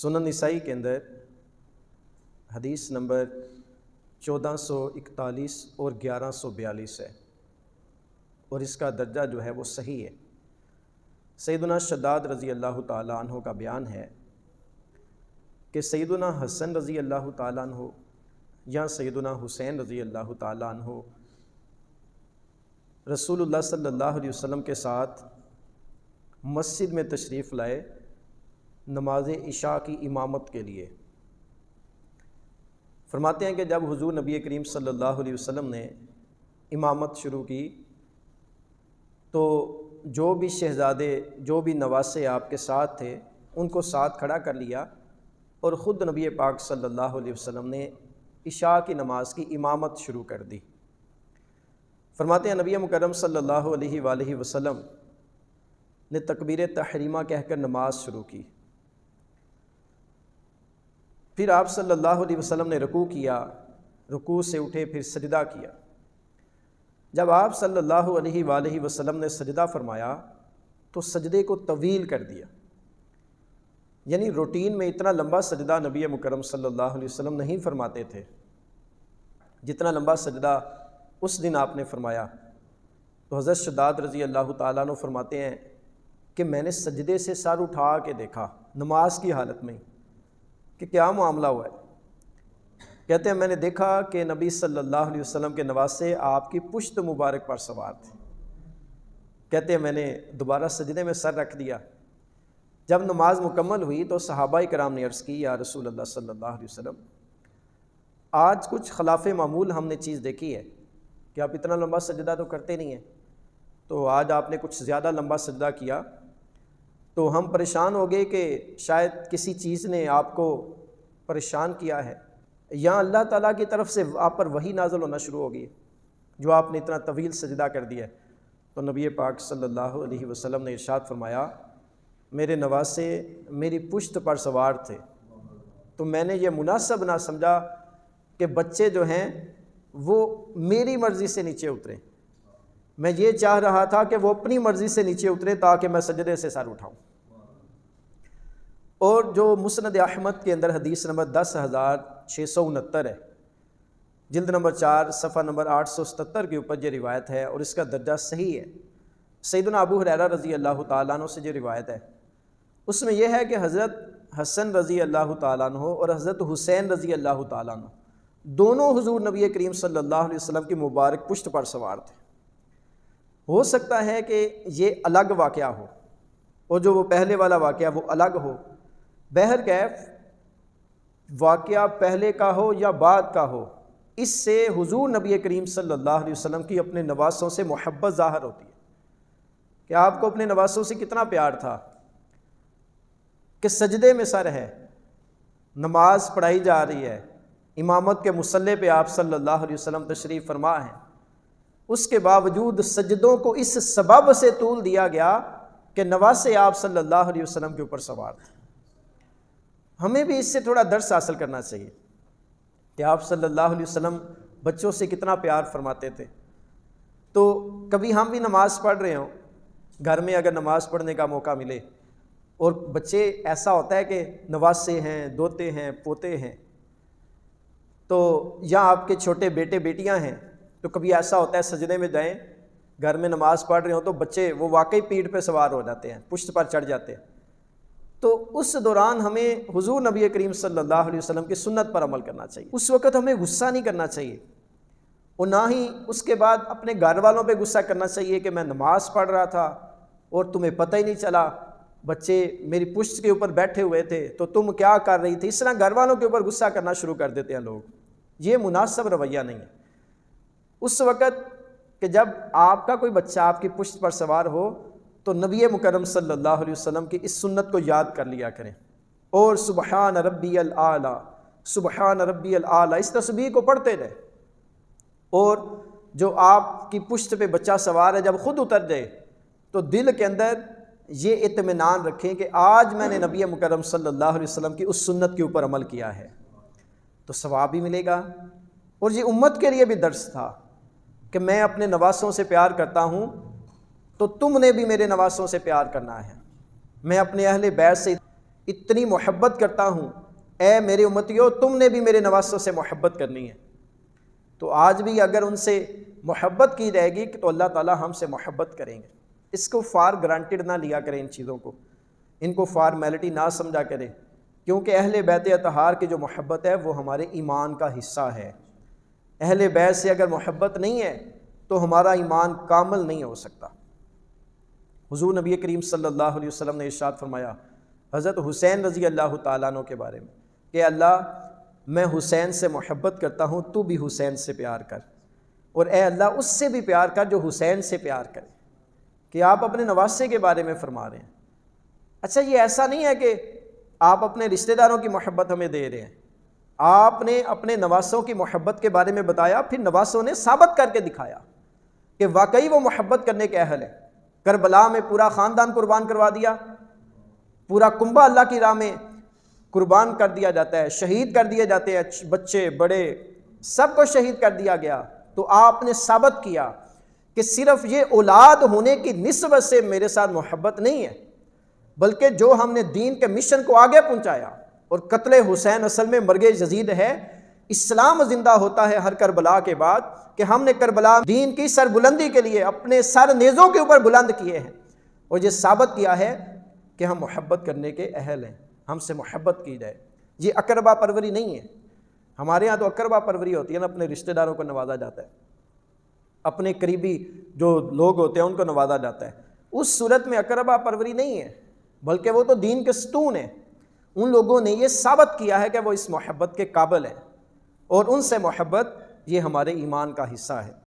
سنن نسائی کے اندر حدیث نمبر 1441 اور 1142 ہے، اور اس کا درجہ جو ہے وہ صحیح ہے۔ سیدنا شداد رضی اللہ تعالیٰ عنہ کا بیان ہے کہ سیدنا حسن رضی اللہ تعالیٰ عنہ یا سیدنا حسین رضی اللہ تعالیٰ عنہ رسول اللہ صلی اللہ علیہ وسلم کے ساتھ مسجد میں تشریف لائے نماز عشاء کی امامت کے لیے۔ فرماتے ہیں کہ جب حضور نبی کریم صلی اللہ علیہ وسلم نے امامت شروع کی تو جو بھی شہزادے، جو بھی نواسے آپ کے ساتھ تھے ان کو ساتھ کھڑا کر لیا، اور خود نبی پاک صلی اللہ علیہ وسلم نے عشاء کی نماز کی امامت شروع کر دی۔ فرماتے ہیں نبی مکرم صلی اللہ علیہ وآلہ وسلم نے تکبیر تحریمہ کہہ کر نماز شروع کی، پھر آپ صلی اللہ علیہ وسلم نے رکوع کیا، رکوع سے اٹھے پھر سجدہ کیا۔ جب آپ صلی اللہ علیہ وآلہ وسلم نے سجدہ فرمایا تو سجدے کو طویل کر دیا، یعنی روٹین میں اتنا لمبا سجدہ نبی مکرم صلی اللہ علیہ وسلم نہیں فرماتے تھے جتنا لمبا سجدہ اس دن آپ نے فرمایا۔ تو حضرت شداد رضی اللہ تعالیٰ عنہ فرماتے ہیں کہ میں نے سجدے سے سر اٹھا کے دیکھا نماز کی حالت میں کہ کیا معاملہ ہوا ہے۔ کہتے ہیں میں نے دیکھا کہ نبی صلی اللہ علیہ وسلم کے نواسے آپ کی پشت مبارک پر سوار تھے۔ کہتے ہیں میں نے دوبارہ سجدے میں سر رکھ دیا۔ جب نماز مکمل ہوئی تو صحابہ کرام نے عرض کی، یا رسول اللہ صلی اللہ علیہ وسلم، آج کچھ خلاف معمول ہم نے چیز دیکھی ہے کہ آپ اتنا لمبا سجدہ تو کرتے نہیں ہیں، تو آج آپ نے کچھ زیادہ لمبا سجدہ کیا، تو ہم پریشان ہو گئے کہ شاید کسی چیز نے آپ کو پریشان کیا ہے، یا اللہ تعالیٰ کی طرف سے آپ پر وحی نازل ہونا شروع ہو گئی جو آپ نے اتنا طویل سجدہ کر دیا ہے۔ تو نبی پاک صلی اللہ علیہ وسلم نے ارشاد فرمایا، میرے نواسے میری پشت پر سوار تھے، تو میں نے یہ مناسب نہ سمجھا کہ بچے جو ہیں وہ میری مرضی سے نیچے اتریں، میں یہ چاہ رہا تھا کہ وہ اپنی مرضی سے نیچے اترے تاکہ میں سجدے سے سر اٹھاؤں۔ اور جو مسند احمد کے اندر حدیث نمبر 10,669 ہے، جلد نمبر 4 صفحہ نمبر 877 کے اوپر یہ روایت ہے، اور اس کا درجہ صحیح ہے۔ سیدنا ابو ہریرہ رضی اللہ تعالیٰ عنہ سے جو روایت ہے اس میں یہ ہے کہ حضرت حسن رضی اللہ تعالیٰ عنہ اور حضرت حسین رضی اللہ تعالیٰ عنہ دونوں حضور نبی کریم صلی اللہ علیہ وسلم کی مبارک پشت پر سوار تھے۔ ہو سکتا ہے کہ یہ الگ واقعہ ہو اور جو وہ پہلے والا واقعہ وہ الگ ہو، بہرکیف واقعہ پہلے کا ہو یا بعد کا ہو، اس سے حضور نبی کریم صلی اللہ علیہ وسلم کی اپنے نواسوں سے محبت ظاہر ہوتی ہے کہ آپ کو اپنے نواسوں سے کتنا پیار تھا کہ سجدے میں سر ہے، نماز پڑھائی جا رہی ہے، امامت کے مصلی پہ آپ صلی اللہ علیہ وسلم تشریف فرما ہیں، اس کے باوجود سجدوں کو اس سبب سے طول دیا گیا کہ نواسے آپ صلی اللہ علیہ وسلم کے اوپر سوار تھے۔ ہمیں بھی اس سے تھوڑا درس حاصل کرنا چاہیے کہ آپ صلی اللہ علیہ وسلم بچوں سے کتنا پیار فرماتے تھے۔ تو کبھی ہم بھی نماز پڑھ رہے ہوں، گھر میں اگر نماز پڑھنے کا موقع ملے اور بچے، ایسا ہوتا ہے کہ نواسے ہیں، دوتے ہیں، پوتے ہیں، تو یا آپ کے چھوٹے بیٹے بیٹیاں ہیں، تو کبھی ایسا ہوتا ہے سجدے میں جائیں، گھر میں نماز پڑھ رہے ہوں تو بچے وہ واقعی پیٹھ پہ سوار ہو جاتے ہیں، پشت پر چڑھ جاتے ہیں۔ تو اس دوران ہمیں حضور نبی کریم صلی اللہ علیہ وسلم کی سنت پر عمل کرنا چاہیے۔ اس وقت ہمیں غصہ نہیں کرنا چاہیے، اور نہ ہی اس کے بعد اپنے گھر والوں پہ غصہ کرنا چاہیے کہ میں نماز پڑھ رہا تھا اور تمہیں پتہ ہی نہیں چلا، بچے میری پشت کے اوپر بیٹھے ہوئے تھے تو تم کیا کر رہی تھی۔ اس طرح گھر والوں کے اوپر غصہ کرنا شروع کر دیتے ہیں لوگ، یہ مناسب رویہ نہیں ہے۔ اس وقت کہ جب آپ کا کوئی بچہ آپ کی پشت پر سوار ہو تو نبی مکرم صلی اللہ علیہ وسلم کی اس سنت کو یاد کر لیا کریں، اور سبحان ربی الاعلی، سبحان ربی الاعلی اس تسبیح کو پڑھتے رہیں۔ اور جو آپ کی پشت پہ بچہ سوار ہے جب خود اتر جائے تو دل کے اندر یہ اطمینان رکھیں کہ آج میں نے نبی مکرم صلی اللہ علیہ وسلم کی اس سنت کے اوپر عمل کیا ہے، تو ثواب بھی ملے گا۔ اور یہ امت کے لیے بھی درس تھا کہ میں اپنے نواسوں سے پیار کرتا ہوں تو تم نے بھی میرے نواسوں سے پیار کرنا ہے۔ میں اپنے اہل بیت سے اتنی محبت کرتا ہوں، اے میرے امتیوں تم نے بھی میرے نواسوں سے محبت کرنی ہے۔ تو آج بھی اگر ان سے محبت کی جائے گی تو اللہ تعالیٰ ہم سے محبت کریں گے۔ اس کو فار گرانٹیڈ نہ لیا کریں، ان چیزوں کو، ان کو فارمیلٹی نہ سمجھا کریں، کیونکہ اہل بیت اطہار کی جو محبت ہے وہ ہمارے ایمان کا حصہ ہے۔ اہل بیت سے اگر محبت نہیں ہے تو ہمارا ایمان کامل نہیں ہو سکتا۔ حضور نبی کریم صلی اللہ علیہ وسلم نے ارشاد فرمایا حضرت حسین رضی اللہ تعالیٰ عنہ کے بارے میں کہ اللہ میں حسین سے محبت کرتا ہوں، تو بھی حسین سے پیار کر، اور اے اللہ اس سے بھی پیار کر جو حسین سے پیار کرے۔ کہ آپ اپنے نواسے کے بارے میں فرما رہے ہیں۔ اچھا، یہ ایسا نہیں ہے کہ آپ اپنے رشتہ داروں کی محبت ہمیں دے رہے ہیں، آپ نے اپنے نواسوں کی محبت کے بارے میں بتایا، پھر نواسوں نے ثابت کر کے دکھایا کہ واقعی وہ محبت کرنے کے اہل ہیں۔ کربلا میں پورا خاندان قربان کروا دیا، پورا کنبہ اللہ کی راہ میں قربان کر دیا جاتا ہے، شہید کر دیے جاتے ہیں، بچے بڑے سب کو شہید کر دیا گیا۔ تو آپ نے ثابت کیا کہ صرف یہ اولاد ہونے کی نسبت سے میرے ساتھ محبت نہیں ہے، بلکہ جو ہم نے دین کے مشن کو آگے پہنچایا، اور قتل حسین اصل میں مرگ یزید ہے۔ اسلام زندہ ہوتا ہے ہر کربلا کے بعد کہ ہم نے کربلا دین کی سر بلندی کے لیے اپنے سر نیزوں کے اوپر بلند کیے ہیں، اور یہ ثابت کیا ہے کہ ہم محبت کرنے کے اہل ہیں، ہم سے محبت کی جائے۔ یہ اقربا پروری نہیں ہے۔ ہمارے ہاں تو اقربا پروری ہوتی ہے نا، اپنے رشتہ داروں کو نوازا جاتا ہے، اپنے قریبی جو لوگ ہوتے ہیں ان کو نوازا جاتا ہے۔ اس صورت میں اقربا پروری نہیں ہے، بلکہ وہ تو دین کے ستون ہیں۔ ان لوگوں نے یہ ثابت کیا ہے کہ وہ اس محبت کے قابل ہیں، اور ان سے محبت یہ ہمارے ایمان کا حصہ ہے۔